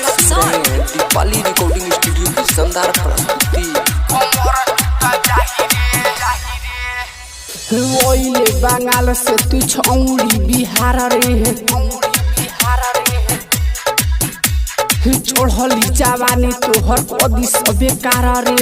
Deepali recording studio की शानदार प्रस्तुति। ओइले बंगाल से तू छौड़ी बिहार रे चढ़ली जवानी तोहर कदी सबे कार रे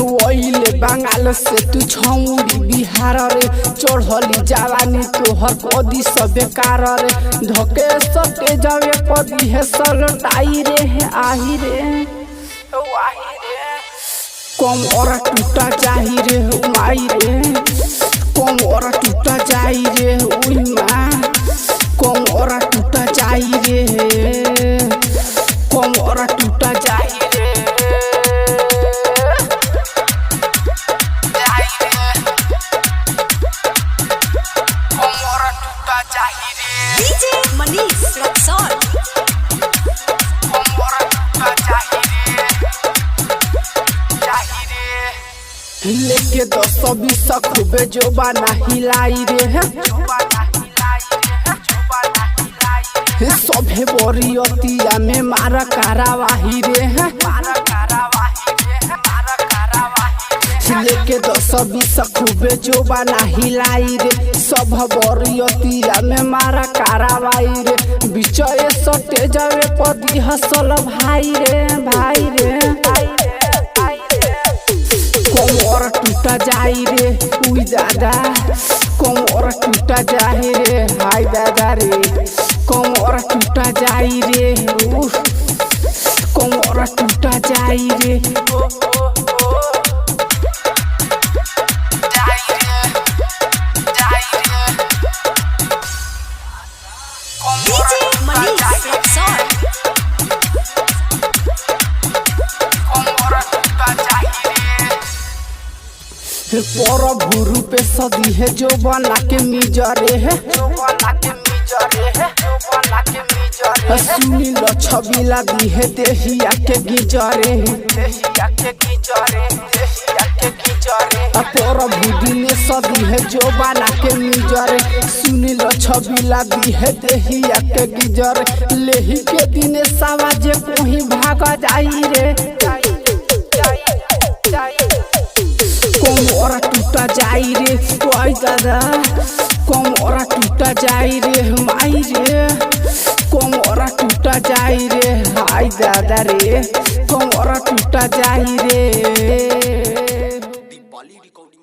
ओइले बंगाल से तू छौड़ी बिहार रे चढ़ली जवानी तोहर कदी सबे कार रे धके सटे जावे कदी है सलटाई रे आही रे कम और टूटा जाही रे माई रे कम और टूटा जाही रे उई माँ कम और टूटा जाही रे कम और टूटा जाही रे कम और टूटा जाही रे डीजे मनीष रक्सौल कम और टूटा जाही लेके 10-20 खूबे जो बना हिलाई रे सभे बोरियतिया में मारा करावाही रे लेके 10-20 खूबे जो बना हिलाई रे सब बोरियतिया में मारा करावाही रे बिचए सटे जावे पदी हसल भाई रे कम और टूटा जाई रे उई दादा कम और टूटा जाई रे हाय दादा रे कम और टूटा जाई रे कम और टूटा जाई रे डीजे मनीष रक्सौल पर भूरू पे सदी है जो बना के मिजरे है सुनी लो छबीला दी है देहिया के गिजरे पर भूदी में सदी है जो बना के मिजरे सुनी लो छबीला दी है देहिया के गिजरे लेही के दिन सावाजे कोही भाग जाई रे कम और टूटा जाई रे ओई दादा कम और टूटा जाई रे माई रे कम और टूटा जाई रे हाय दादा रे कम और टूटा जाई रे दीपाली रिकॉर्डिंग